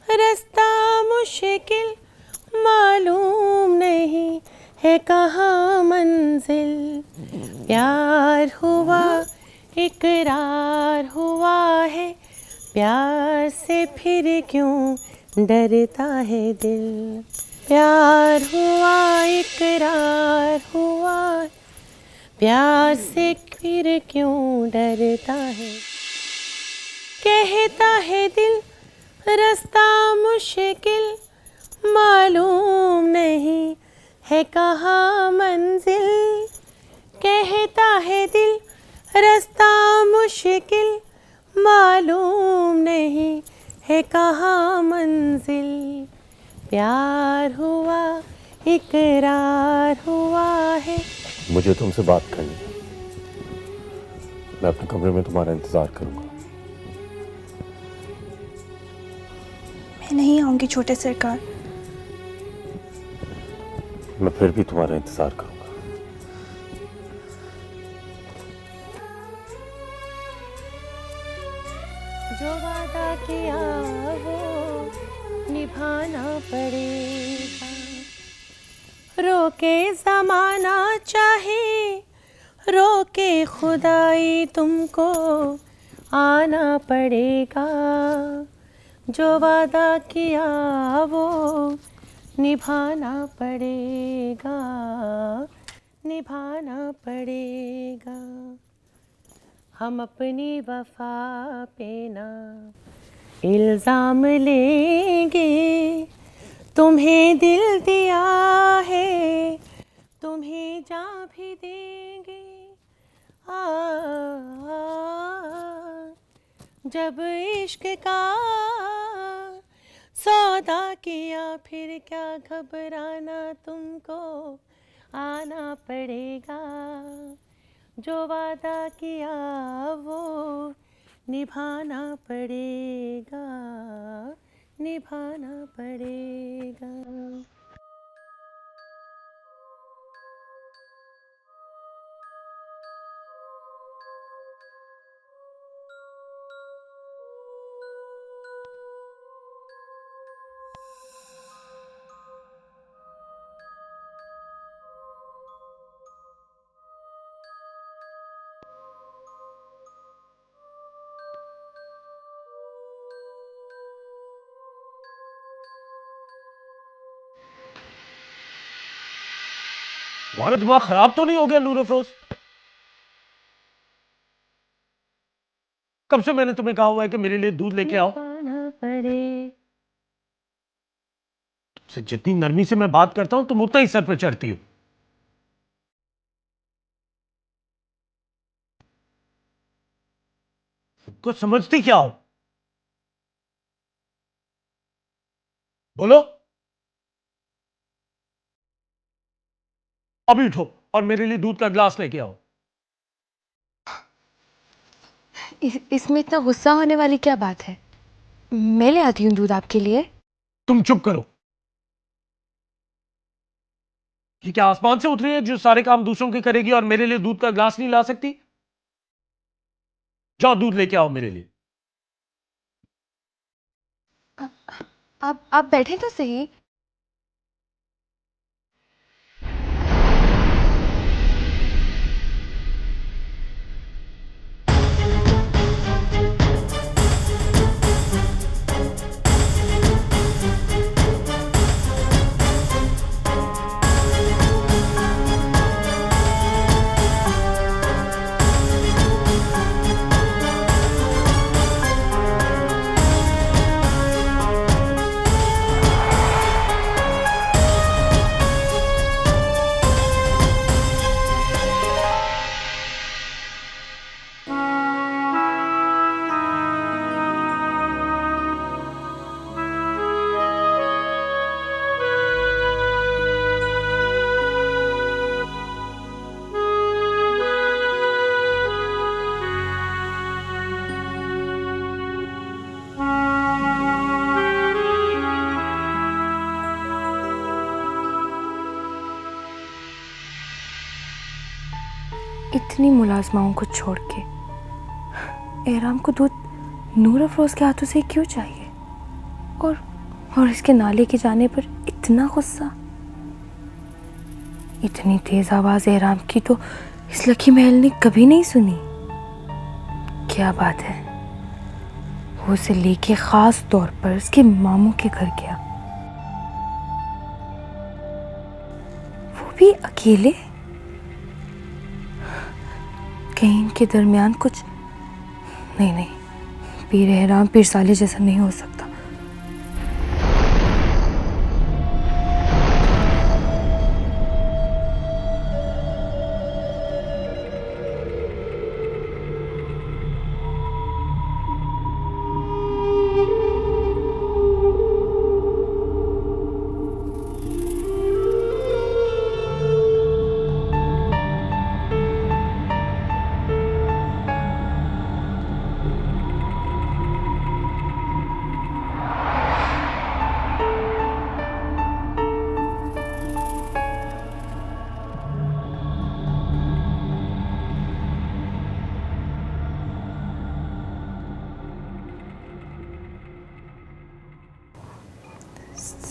रास्ता मुश्किल, मालूम नहीं है कहाँ मंजिल। प्यार हुआ इकरार हुआ है, प्यार से फिर क्यों डरता है दिल। प्यार हुआ इकरार हुआ, प्यार से फिर क्यों डरता है। कहता है दिल रास्ता मुश्किल, मालूम नहीं है कहाँ मंजिल। कहता है दिल रास्ता मुश्किल, मालूम नहीं है कहाँ मंजिल। प्यार हुआ इकरार हुआ है। मुझे तुमसे बात करनी है। मैं अपने कमरे में तुम्हारा इंतजार करूंगा। मैं नहीं आऊंगी छोटे सरकार। मैं फिर भी तुम्हारा इंतजार करूंगा। जो वादा किया वो निभाना पड़ेगा। रोके जमाना चाहे रोके खुदाई, तुमको आना पड़ेगा। जो वादा किया वो निभाना पड़ेगा, निभाना पड़ेगा। हम अपनी वफा पे ना इल्ज़ाम लेंगे। तुम्हें दिल दिया है, तुम्हें जा भी देंगे। जब इश्क का सौदा किया, फिर क्या घबराना, तुमको आना पड़ेगा। जो वादा किया वो निभाना पड़ेगा, निभाना पड़ेगा। तुम्हारा दिमाग खराब तो नहीं हो गया नूर अफरोज? कब से मैंने तुम्हें कहा हुआ है कि मेरे लिए दूध लेके आओ? तुमसे जितनी नरमी से मैं बात करता हूं तुम उतना ही सर पर चढ़ती हो। कुछ समझती क्या हो? बोलो। अभी उठो और मेरे लिए दूध का गिलास लेके आओ। इसमें इतना गुस्सा होने वाली क्या बात है? मैं ले आती हूँ दूध आपके लिए। तुम चुप करो। ये क्या आसमान से उतरी है जो सारे काम दूसरों के करेगी और मेरे लिए दूध का गिलास नहीं ला सकती? जाओ दूध लेके आओ मेरे लिए। आप बैठे तो सही। इतनी मुलाजमाओं को छोड़ के एहराम को दूध नूर अफरोज के हाथों से क्यों चाहिए? और इसके नाले के जाने पर इतना गुस्सा। इतनी तेज आवाज एहराम की तो इस लकी महल ने कभी नहीं सुनी। क्या बात है, वो उसे लेके खास तौर पर उसके मामू के घर गया, वो भी अकेले। कहीं इनके दरमियान कुछ नहीं, पीर एहराम पीर साले जैसा नहीं हो सकता।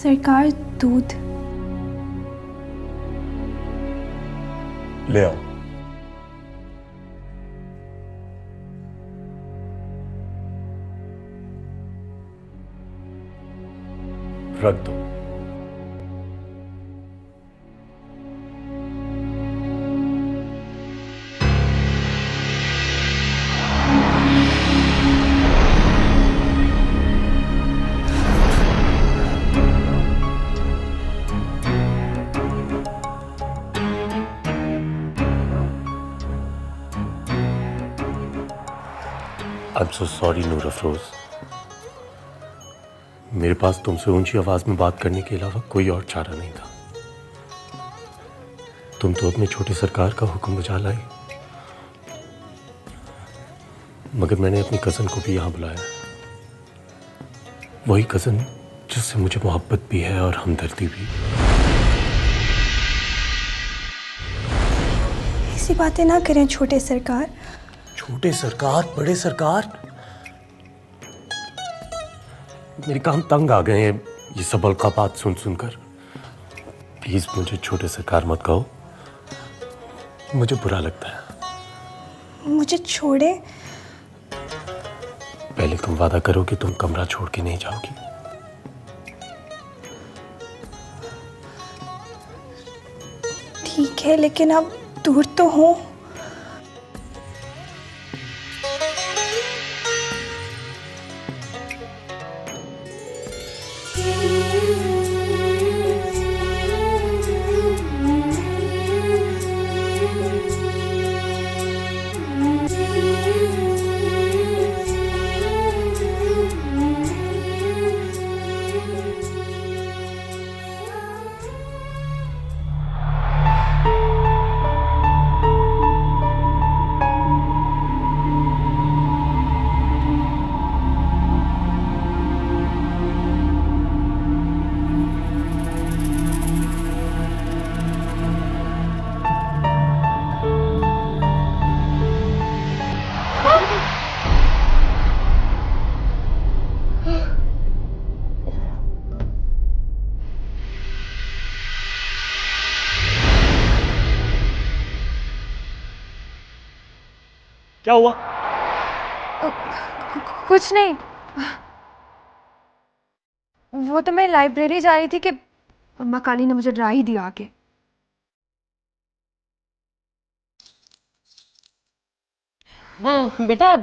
सरकार दूध ले आओ। रख दो। I'm so sorry नूर अफरोज। मेरे पास तुमसे ऊंची आवाज में बात करने के अलावा कोई और चारा नहीं था। तुम तो अपने छोटी सरकार का हुक्म बजा लाई, मगर मैंने अपनी कजन को भी यहाँ बुलाया। वही कजन जिससे मुझे मोहब्बत भी है और हमदर्दी भी। ऐसी बातें ना करें छोटे सरकार। छोटे सरकार, बड़े सरकार, मेरे कान तंग आ गए हैं ये सब अलकाबात सुन सुनकर। प्लीज मुझे छोटे सरकार मत कहो, मुझे बुरा लगता है। मुझे छोड़े। पहले तुम वादा करो कि तुम कमरा छोड़ के नहीं जाओगी। ठीक है, लेकिन अब दूर तो हो। क्या हुआ? कुछ नहीं, वो तो मैं लाइब्रेरी जा रही थी कि अम्मा काली ने मुझे डरा ही दिया आके। वो बेटा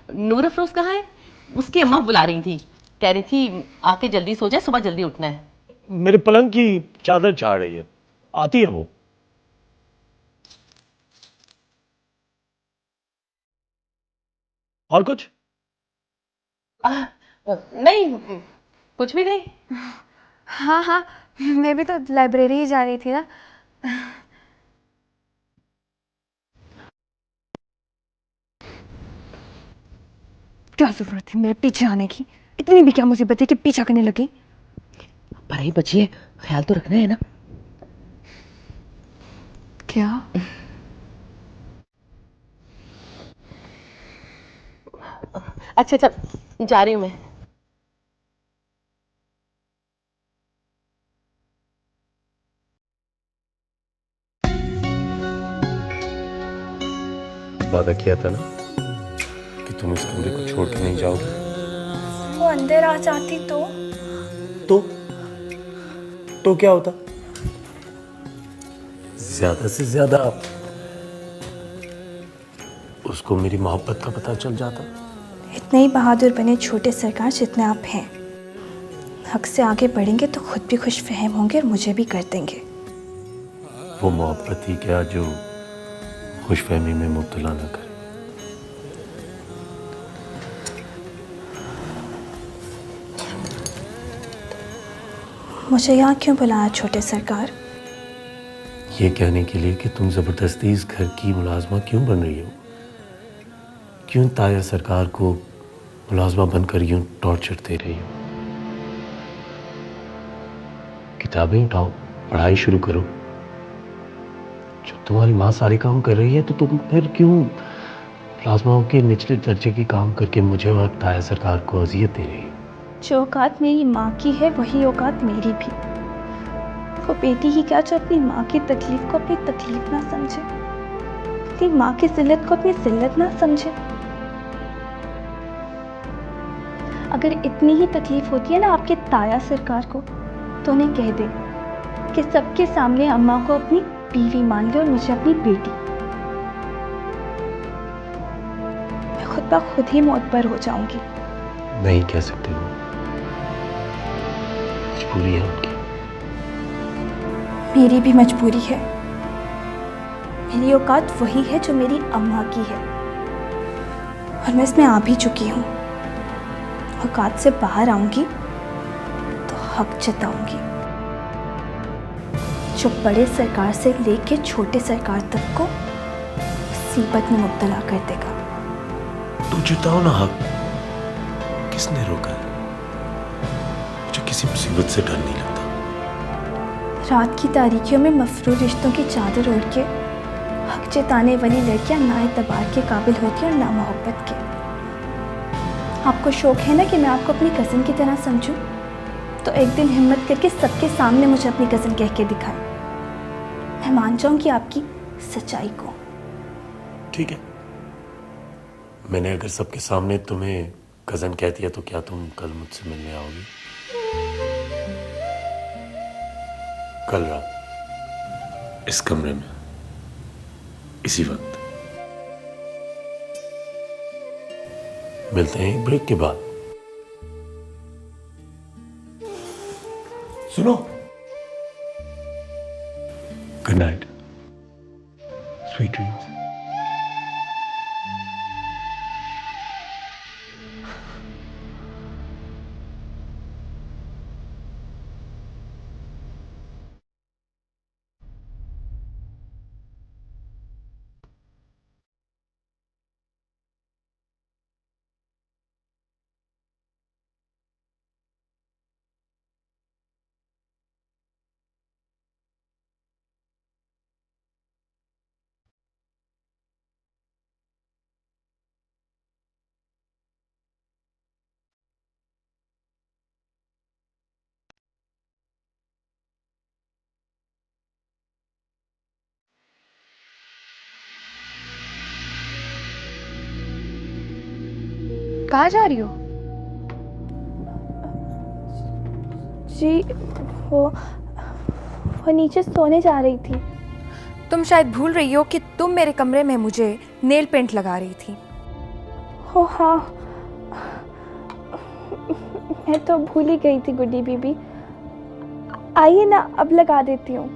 नूर अफरोज कहाँ है? उसकी अम्मा बुला रही थी, कह रही थी आके जल्दी सो जाए, सुबह जल्दी उठना है। मेरे पलंग की चादर चाह रही है, आती है वो। और कुछ? नहीं, कुछ भी नहीं। हाँ हाँ, मैं भी तो लाइब्रेरी ही जा रही थी ना। क्या जरूरत थी मेरे पीछे आने की? इतनी भी क्या मुसीबत है कि पीछा करने लगी? पढ़ाई बची है, ख्याल तो रखना है ना। क्या? अच्छा अच्छा, जा रही हूँ मैं। वादा किया था ना कि तुम इस कमरे को छोड़ के नहीं जाओगे। वो अंदर आ जाती तो क्या होता? ज्यादा से ज्यादा उसको मेरी मोहब्बत का पता चल जाता। इतने ही बहादुर बने छोटे सरकार जितने आप हैं। हक से आगे बढ़ेंगे तो खुद भी खुश फहम होंगे और मुझे भी कर देंगे। वो मोहब्बत ही क्या जो खुशफहमी में मुब्तला न करे। मुझे यहाँ क्यों बुलाया छोटे सरकार? ये कहने के लिए कि तुम जबरदस्ती इस घर की मुलाजमा क्यों बन रही हो? क्यों ताया सरकार को मुलाजमा बनकर यूं टॉर्चर दे रही हो? किताबें उठाओ, पढ़ाई शुरू करो। जब तुम्हारी माँ सारे काम कर रही है तो तुम फिर क्यों मुलाजमाओं के निचले दर्जे के काम करके मुझे और ताया सरकार को अजियत दे रही हो? जो औकात मेरी माँ की है वही औकात मेरी भी। वो बेटी ही क्या जो अपनी माँ की तकलीफ को अपनी तकलीफ ना समझे, अपनी माँ की जिल्लत को अपनी जिल्लत ना समझे। अगर इतनी ही तकलीफ होती है ना आपके ताया सरकार को, तो उन्हें कह दे कि सबके सामने अम्मा को अपनी बीवी मान ले और मुझे अपनी बेटी। मैं खुद ब खुद ही मौत पर हो जाऊंगी। नहीं कह सकते वो, मजबूरी है उनकी। मेरी भी मजबूरी है। मेरी औकात वही है जो मेरी अम्मा की है, और मैं इसमें आ भी चुकी हूँ। औकात से बाहर आऊंगी तो हक जताऊंगी। जो बड़े सरकार से लेके छोटे सरकार तक को मुसीबत में मुब्तला कर देगा। तू जताओ ना हक, किसने रोका है? मुझे किसी मुसीबत से डर नहीं लगता। रात की तारीकियों में मफरू रिश्तों की चादर ओढ़ के हक जताने वाली लड़कियां ना एतबार के काबिल होती और ना मोहब्बत के। आपको शौक है ना कि मैं आपको अपनी कज़न की तरह समझूं, तो एक दिन हिम्मत करके सबके सामने मुझे अपनी कज़न कह के दिखाएं। मैं मान जाऊंगी आपकी सच्चाई को। ठीक है, मैंने अगर सबके सामने तुम्हें कज़न कह दिया तो क्या तुम कल मुझसे मिलने आओगी? कल रात इस कमरे में इसी वक्त। मिलते हैं ब्रेक के बाद। सुनो, गुड नाइट, स्वीट ड्रीम्स। कहाँ जा रही हो? जी वो नीचे सोने जा रही थी। तुम शायद भूल रही हो कि तुम मेरे कमरे में मुझे नेल पेंट लगा रही थी। ओ हाँ, मैं तो भूल ही गई थी गुड्डी बीबी। आइए ना, अब लगा देती हूँ।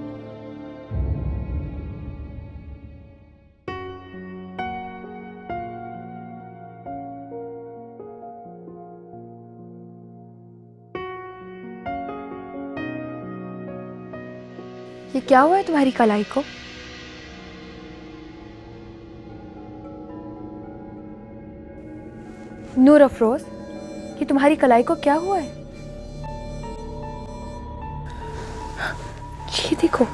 ये क्या हुआ है तुम्हारी कलाई को? नूर अफरोज, ये तुम्हारी कलाई को क्या हुआ है? ये देखो,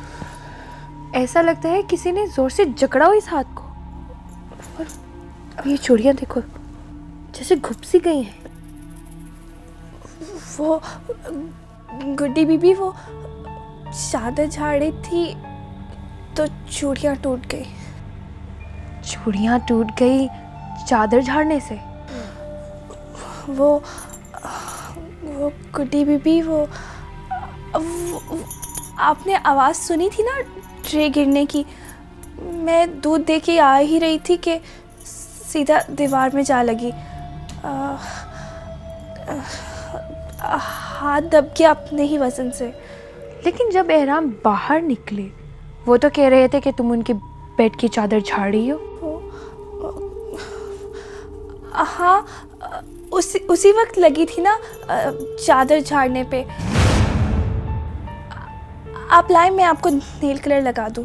ऐसा लगता है किसी ने जोर से जकड़ा हो इस हाथ को। और अब ये चूड़ियां देखो, जैसे घुप सी गई हैं। वो गुड्डी बीबी वो चादर झाड़ रही थी तो चूड़ियाँ टूट गई। चूड़ियां टूट गई चादर झाड़ने से? वो गुड्डी बीबी वो आपने आवाज़ सुनी थी ना ट्रे गिरने की? मैं दूध दे के आ ही रही थी कि सीधा दीवार में जा लगी। हाथ दब गया अपने ही वजन से। लेकिन जब एहराम बाहर निकले वो तो कह रहे थे कि तुम उनकी बेड की चादर झाड़ रही हो। हाँ, उसी वक्त लगी थी ना चादर झाड़ने पे। आप लाए, मैं आपको नेल कलर लगा दूँ।